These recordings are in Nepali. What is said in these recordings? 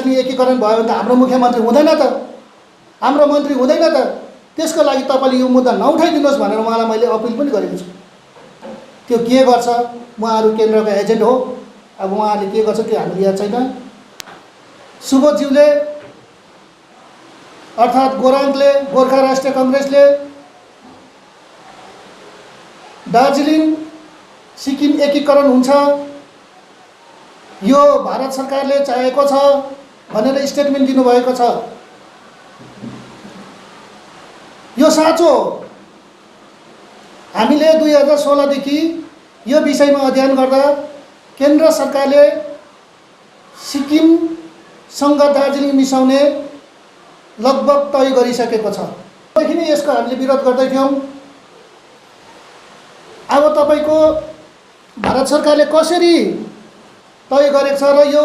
दार्जिलिङ एकीकरण भयो भने त हाम्रो मुख्यमन्त्री हुँदैन त, हाम्रो मन्त्री हुँदैन त। त्यसको लागि तपाईँले यो मुद्दा नउठाइदिनुहोस् भनेर उहाँलाई मैले अपिल पनि गरेको छु। त्यो के गर्छ, उहाँहरू केन्द्रको एजेन्ट हो, अब उहाँहरूले के गर्छ त्यो हामीले याद छैन। सुबोधज्यूले अर्थात् गोराङ्गले, गोर्खा राष्ट्रिय कङ्ग्रेसले दार्जिलिङ सिक्किम एकीकरण हुन्छ यो भारत सरकारले चाहेको छ भनेर स्टेटमेन्ट दिनुभएको छ। यो साँचो हो। हामीले 2016 देखि यो विषयमा अध्ययन गर्दा केन्द्र सरकारले सिक्किमसँग दार्जिलिङ मिसाउने लगभग तय गरिसकेको छ। देखि नै यसको हामीले विरोध गर्दै थियौँ। अब तपाईको भारत सरकारले कसरी तय गरेको छ र यो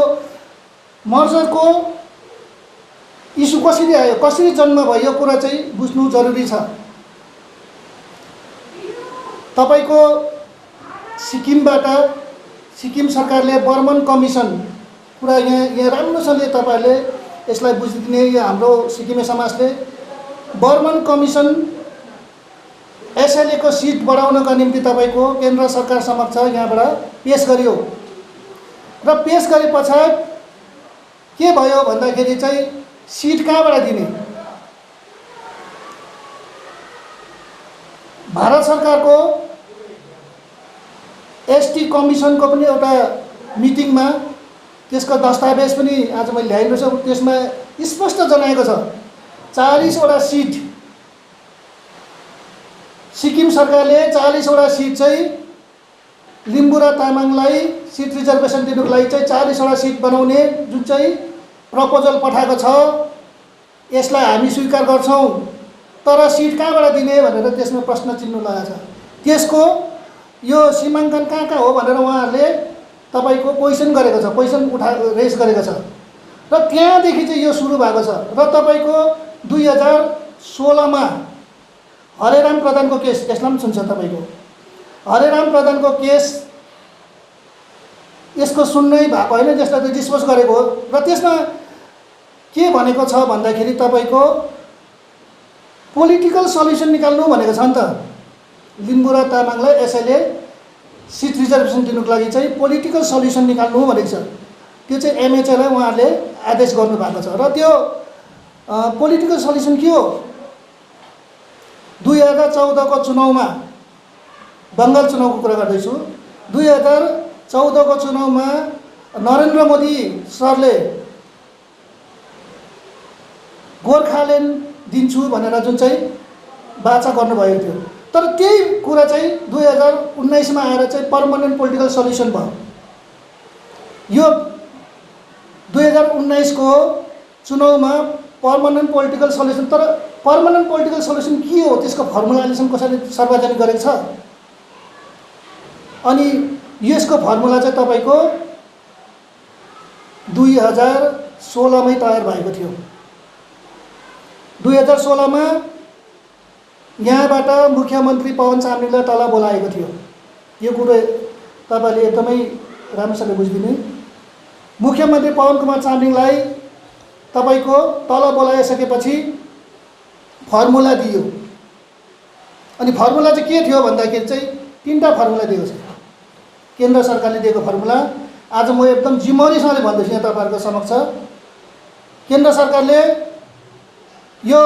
मर्जरको इस्यु कसरी आयो, कसरी जन्म भयो, यो कुरा चाहिँ बुझ्नु जरुरी छ। तपाईको सिक्किमबाट सिक्किम सरकारले बर्मन कमिसन कुरा यहाँ राम्रोसँगले तपाईहरुले यसलाई बुझिदिने, यो हाम्रो सिक्किमे समाजले बर्मन कमिसन एसएलए को सिट बढाउनका निम्ति तपाईको केन्द्र सरकार समक्ष यहाँबाट पेश गरियो र पेश गरे पछाड के भयो भन्दाखेरि चाहिँ सिट कहाँबाट दिने, भारत सरकारको एसटी कमिसनको पनि एउटा मिटिङमा त्यसको दस्तावेज पनि आज मैले ल्याएको छु। त्यसमा स्पष्ट जनाएको छ 40 वटा सिट सिक्किम सरकारले 40 वटा सिट चाहिँ लिम्बू र तामाङलाई सिट रिजर्भेसन दिनुको लागि चाहिँ 40 वटा सिट बनाउने जुन चाहिँ प्रपोजल पठाएको छ यसलाई हामी स्वीकार गर्छौं, तर सिट कहाँबाट दिने भनेर त्यसमा प्रश्न चिन्ह लगाएको छ। त्यसको यो सीमाङ्कन कहाँ हो भनेर उहाँहरूले तपाईको क्वेशन गरेको छ, क्वेशन रेज गरेको छ र त्यहाँदेखि चाहिँ यो सुरु भएको छ। र तपाईको 2016 मा हरेराम प्रधानको केस, यसलाई पनि सुन्छ तपाईको हरेराम प्रधानको केस, यसको सुन्नै भएको हैन, जसलाई डिस्पोज गरेको हो र त्यसमा के भनेको छ भन्दाखेरि तपाईको पोलिटिकल सल्युसन निकाल्नु भनेको छ नि त। लिम्बू र तामाङलाई एसएलए सिट रिजर्भेसन दिनुको लागि चाहिँ पोलिटिकल सल्युसन निकाल्नु भनेको छ। त्यो चाहिँ एमएचएलाई उहाँहरूले आदेश गर्नु भएको छ र त्यो पोलिटिकल सल्युसन के हो? 2014 को चुनावमा, बंगाल चुनावको कुरा गर्दैछु, 2014 को चुनावमा नरेन्द्र मोदी सरले गोर्खाल्यान्ड दिन्छु भनेर जुन चाहिँ वाचा गर्नुभएको थियो, तर त्यही कुरा चाहिँ 2019 मा आएर चाहिँ पर्मानेन्ट पोलिटिकल सल्युसन भयो। यो 2019 को चुनावमा पर्मानेन्ट पोलिटिकल सल्युसन, तर पर्मानेन्ट पोलिटिकल सल्युसन के हो त्यसको फर्मुला अहिलेसम्म कसैले सार्वजनिक गरेको छ? अनि यसको फर्मुला चाहिँ तपाईको 2016 मै तयार भएको थियो। 2016 मा यहाँबाट मुख्यमन्त्री पवन चामलिङलाई तल बोलाएको थियो। यो कुरो तपाईले एकदमै राम्रोसँग बुझिदिनु। मुख्यमन्त्री पवन कुमार चामलिङलाई तपाईको तल बोलाइसकेपछि फर्मुला दियो। अनि फर्मुला चाहिँ के थियो भन्दाखेरि चाहिँ तीनटा फर्मुला दिएको छ केन्द्र सरकारले दिएको फर्मुला। आज म एकदम जिम्मेवारीसँगले भन्दैछु यहाँ तपाईहरुको समक्ष, केन्द्र सरकारले यो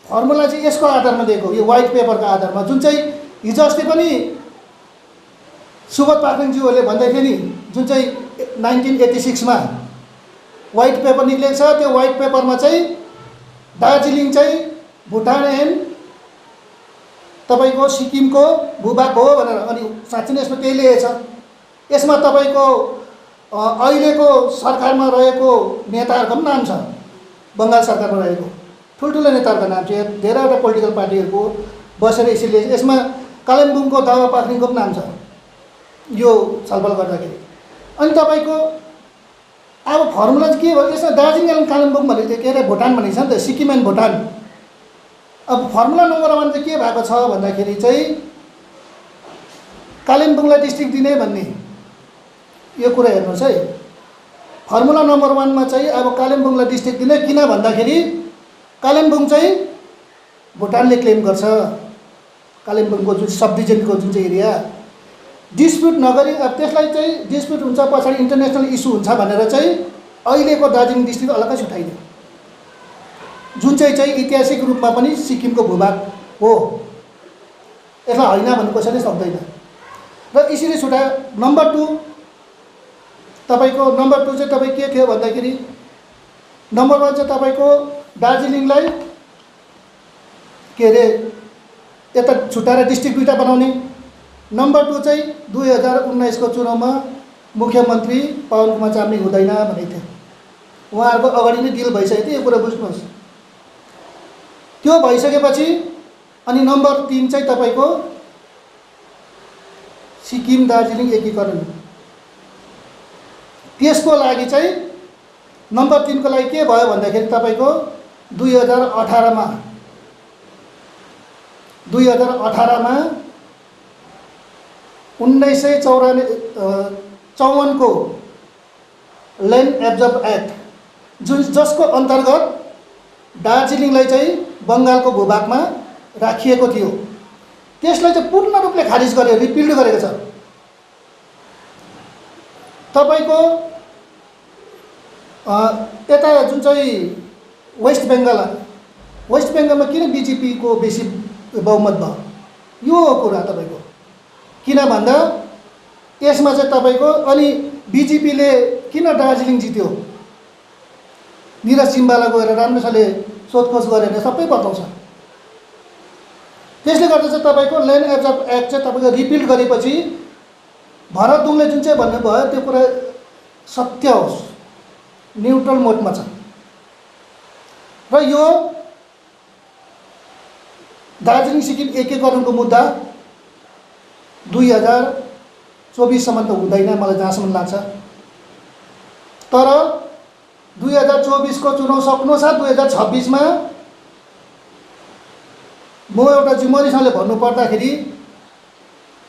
फर्मुला चाहिँ यसको आधारमा दिएको, यो व्हाइट पेपरको आधारमा, जुन चाहिँ हिजो अस्ति पनि सुबोध पाखरिङज्यूहरूले भन्दै थिए नि, जुन चाहिँ 1986 मा व्हाइट पेपर निक्लेको छ। त्यो व्हाइट पेपरमा चाहिँ दार्जिलिङ चाहिँ भुटान एन्ड तपाईको सिक्किमको भूभाग हो भनेर, अनि साँच्चै नै यसमा त्यही लेखेको छ। यसमा तपाईको अहिलेको सरकारमा रहेको नेताहरूको पनि नाम छ, बंगाल सरकारमा रहेको ठुल्ठुलो नेताहरूको नाम छ, धेरैवटा पोलिटिकल पार्टीहरूको बसेर यसले यसमा कालिम्पोङको दावा पाखरिङको पनि नाम छ यो छलफल गर्दाखेरि। अनि तपाईको अब फर्मुला चाहिँ के भयो? यसमा दार्जिलिङ एन्ड कालिम्पोङ भनेको के अरे भुटान भनेको छ नि त, सिक्किम एन्ड भुटान। अब फर्मुला नम्बर 1 चाहिँ के भएको छ भन्दाखेरि चाहिँ कालिम्पोङलाई डिस्ट्रिक्ट दिने भन्ने यो कुरा हेर्नुहोस् है। फर्मुला नम्बर 1 मा चाहिँ अब कालिम्पोङलाई डिस्ट्रिक्ट दिने, किन भन्दाखेरि कालिम्पोङ चाहिँ भुटानले क्लेम गर्छ। कालिम्पोङको जुन सब डिभिजनको जुन चाहिँ एरिया डिस्प्युट नगरी अब त्यसलाई चाहिँ डिस्प्युट हुन्छ, पछाडि इन्टरनेसनल इस्यु हुन्छ भनेर चाहिँ अहिलेको दार्जिलिङ डिस्ट्रिक्ट अलग्गै छुट्याइदियो, जुन चाहिँ ऐतिहासिक रूपमा पनि सिक्किमको भूभाग हो। यसलाई होइन भन्नु कसैले सक्दैन र यसरी छुट्यायो। नम्बर 2 चाहिँ तपाईँ के थियो भन्दाखेरि नम्बर 1 चाहिँ तपाईँको दार्जिलिङलाई के अरे यता छुट्याएर डिस्ट्रिक्ट 2टा बनाउने। नम्बर 2 चाहिँ 2019 को चुनावमा मुख्यमन्त्री पवन कुमार चामलिङ हुँदैन भनेको थियो। उहाँहरूको अगाडि नै डिल भइसकेको थियो, यो कुरा बुझ्नुहोस्। त्यो भइसकेपछि अनि नम्बर 3 चाहिँ तपाईँको सिक्किम दार्जिलिङ एकीकरण। त्यसको लागि चाहिँ नम्बर 3 को लागि के भयो भन्दाखेरि तपाईँको 2018 मा 1954 को ल्यान्ड एब्जर्भ एक्ट जसको अन्तर्गत दार्जिलिङलाई चाहिँ बङ्गालको भूभागमा राखिएको थियो, त्यसलाई चाहिँ पूर्ण रूपले खारिज गर्यो, रिपिल्ड गरेको छ। तपाईको यता जुन चाहिँ वेस्ट बेङ्गलमा किन बीजेपी को बेसी बहुमत भयो, यो कुरा तपाईको किन भन्दा यसमा चाहिँ तपाईको अनि बीजेपीले किन दार्जिलिङ जित्यो, निरज जिम्बाला गएर राम्रोसँगले सोधखोज गरेर सबै बताउँछ। त्यसले गर्दा चाहिँ तपाईको ल्यान्ड एब्जर्भ एक्ट चाहिँ तपाईको रिपिल्ड गरेपछि भरतुङले जुन चाहिँ भन्नुभयो त्यो कुरा सत्य होस्, न्युट्रल मोडमा छ र यो दार्जिलिङ सिक्किम एकीकरणको मुद्दा 2024 सम्म त हुँदैन मलाई जहाँसम्म लाग्छ। तर 2024 को चुनाव सक्नुसाथ 2026 मा म एउटा जिम्मेवारीसँगले भन्नुपर्दाखेरि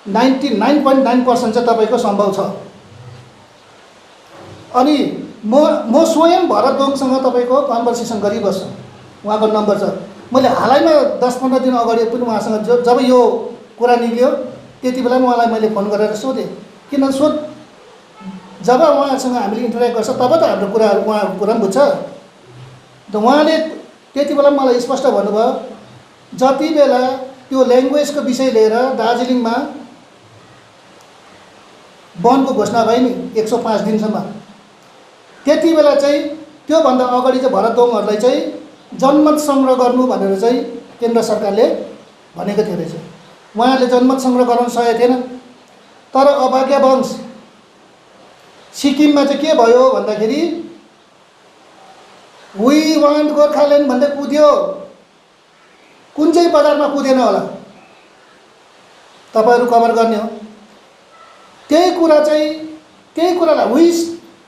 99.9% चाहिँ तपाईको सम्भव छ। अनि म स्वयं भरत दोङसँग तपाईको कन्भर्सेसन गरिबस्छु, उहाँको नम्बर छ। मैले हालैमा 10-15 दिन अगाडि पनि उहाँसँग जब यो कुरा निक्ल्यो त्यति बेला उहाँलाई मैले फोन गरेर सोधेँ, किन जब उहाँसँग हामीले इन्टरेक्ट गर्छ तब त हाम्रो कुराहरू उहाँको कुरा पनि बुझ्छ। त उहाँले त्यति बेला मलाई स्पष्ट भन्नुभयो, जति बेला त्यो ल्याङ्ग्वेजको विषय लिएर दार्जिलिङमा वनको घोषणा भयो नि 105 दिनसम्म, त्यति बेला चाहिँ त्योभन्दा अगाडि चाहिँ भरत दोङहरूलाई चाहिँ जनमत सङ्ग्रह गर्नु भनेर चाहिँ केन्द्र सरकारले भनेको थियो रहेछ। उहाँहरूले जनमत सङ्ग्रह गराउन सकेको थिएन। तर अभाग्यवश सिक्किममा चाहिँ के भयो भन्दाखेरि वी वान्ट गोर्खाल्यान्ड भन्दै कुद्यो। कुन चाहिँ बजारमा कुदेन होला, तपाईहरु कभर गर्ने हो। त्यही कुरालाई we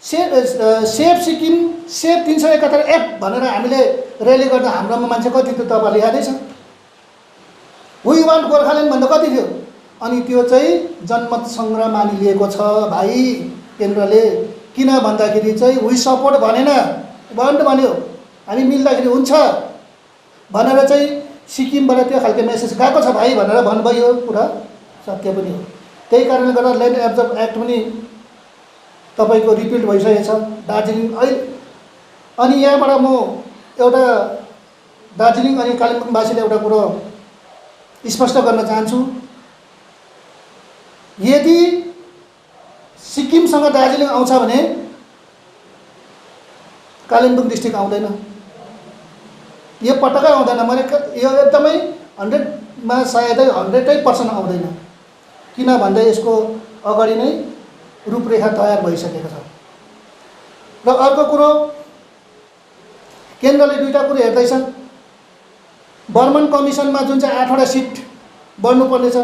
safe Sikkim safe 371 F भनेर हामीले रेली गर्दा हाम्रोमा मान्छे कति थियो तपाईहरुले यादै छ। वी वान्ट गोर्खाल्यान्ड भन्दा कति थियो, अनि त्यो चाहिँ जनमत संग्रह मानिलिएको छ भाइ केन्द्रले। किन भन्दाखेरि चाहिँ वी सपोर्ट भनेन, वान्ट भन्यो, हामी मिल्दाखेरि हुन्छ भनेर चाहिँ सिक्किमबाट त्यो खालको मेसेज गएको छ भाइ भनेर भन्नुभयो। कुरा सत्य पनि हो। त्यही कारणले गर्दा ल्यान्ड एब्जर्भ एक्ट पनि तपाईको रिपिल्ड भइसकेको छ दार्जिलिङ अहिले। अनि यहाँबाट म एउटा दार्जिलिङ अनि कालिम्पोङवासीले एउटा कुरो स्पष्ट गर्न चाहन्छु, यदि सिक्किमसँग दार्जिलिङ आउँछ भने कालिम्पोङ डिस्ट्रिक्ट आउँदैन, यो पटक्कै आउँदैन। मैले यो एकदमै 100 मा सायदै 100% आउँदैन। किन भन्दा यसको अगाडि नै रूपरेखा तयार भइसकेको छ। र अर्को कुरो, केन्द्रले दुईटा कुरो हेर्दैछ। बर्मन कमिसनमा जुन चाहिँ 8 वटा सिट बढ्नुपर्ने छ,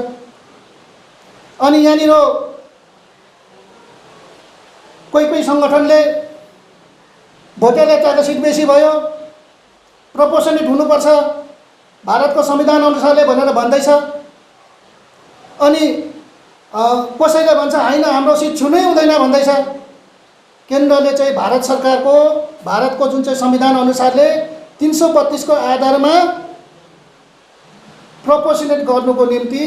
अनि यहाँनिर कोही संगठनले भोटेले सिट बेसी भयो, प्रोपोर्सनेट हुनुपर्छ भारतको संविधान अनुसारले भनेर भन्दैछ। अनि कसैले भन्छ हैन हाम्रो सिट छुनै हुँदैन भन्दैछ। केन्द्रले चाहिँ भारतको जुन चाहिँ संविधान अनुसारले 332 को आधारमा प्रपोर्सनेट गर्नुको निम्ति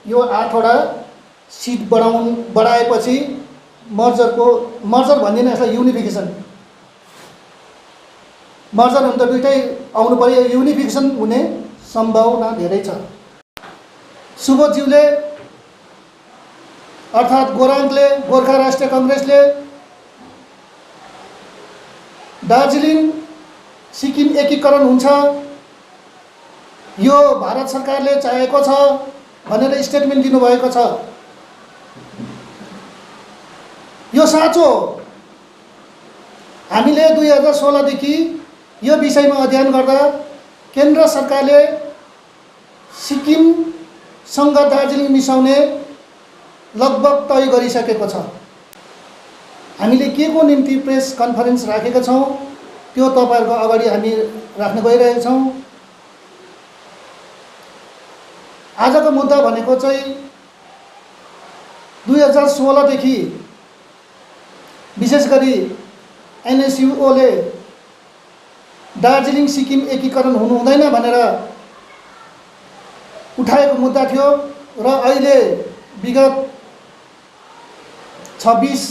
यो 8 वटा सिट बढाएपछि मर्जर भन्दिनँ यसलाई युनिफिकेसन, मर्जर हुन त दुइटै आउनु पर्यो, युनिफिकेसन हुने सम्भावना धेरै छ। सुबोधज्यूले अर्थात् गोराङ्गले, गोर्खा राष्ट्रिय काङ्ग्रेसले दार्जिलिङ सिक्किम एकीकरण हुन्छ यो भारत सरकारले चाहेको छ भनेर स्टेटमेन्ट दिनुभएको छ। यो साँचो हो। हामीले 2016 देखि यो विषयमा अध्ययन गर्दा केन्द्र सरकारले सिक्किमसँग दार्जिलिङ मिसाउने लगभग तय गरिसकेको छ। हामीले के को निम्ति प्रेस कन्फरेन्स राखेका छौँ त्यो तपाईहरुको अगाडि हामी राख्न गइरहेका छौँ। आजको मुद्दा भनेको चाहिँ 2016 देखि विशेष गरी एनएसयुओले दार्जिलिङ सिक्किम एकीकरण हुनु हुँदैन भनेर उठाएको मुद्दा थियो र अहिले विगत 26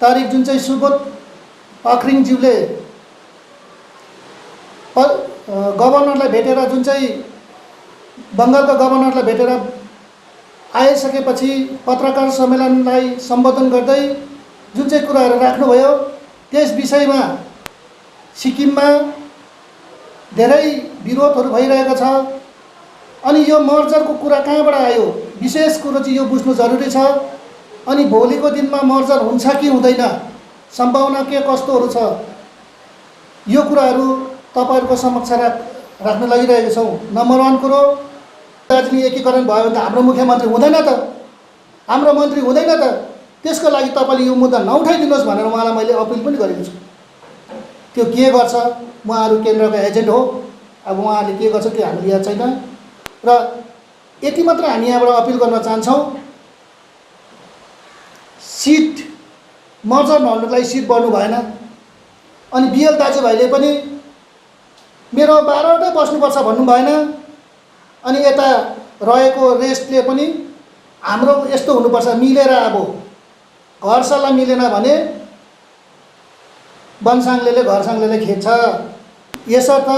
तारिक जुन चाहिँ सुबोध पाखरिङज्यूले गभर्नरलाई भेटेर जुन चाहिँ बङ्गालका गभर्नरलाई भेटेर आइसकेपछि पत्रकार सम्मेलनलाई सम्बोधन गर्दै जुन चाहिँ कुराहरू राख्नुभयो त्यस विषयमा सिक्किममा धेरै विरोधहरू भइरहेको छ। अनि यो मर्जरको कुरा कहाँबाट आयो विशेष कुरो चाहिँ यो बुझ्नु जरुरी छ। अनि भोलिको दिनमा मर्जर हुन्छ कि हुँदैन, सम्भावना के कस्तोहरू छ, यो कुराहरू तपाईहरुको समक्ष राख्न लागिरहेका छौँ। नम्बर 1 कुरो, दार्जिलिङ एकीकरण भयो भने त हाम्रो मुख्यमन्त्री हुँदैन त, हाम्रो मन्त्री हुँदैन त, त्यसको लागि तपाईले यो मुद्दा नउठाइदिनुहोस् भनेर उहाँलाई मैले अपिल पनि गरेको छु। त्यो के गर्छ, उहाँहरू केन्द्रको एजेन्ट हो, अब उहाँले के गर्छ त्यो हामीले याद छैन। र यति मात्र हामी यहाँबाट अपिल गर्न चाहन्छौँ, सिट मर्जर नहुनुलाई सिट बढ्नु भएन। अनि बिएल दाजुभाइले पनि मेरो 12 वटै बस्नुपर्छ भन्नु भएन। अनि यता रहेको रेस्टले पनि हाम्रो यस्तो हुनुपर्छ मिलेर, अब घर सल्लाह मिलेन भने वनसाङ्लेले घरसाङ्लेले खेद्छ। यसर्थ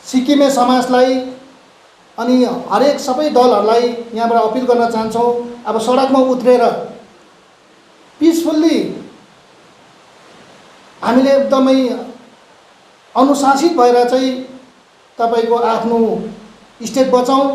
सिक्किमे समाजलाई अनि हरेक सबै दलहरूलाई यहाँबाट अपिल गर्न चाहन्छौँ, अब सडकमा उत्रेर पिसफुल्ली हामीले एकदमै अनुशासित भएर चाहिँ तपाईको आफ्नो स्टेट बचाउँ।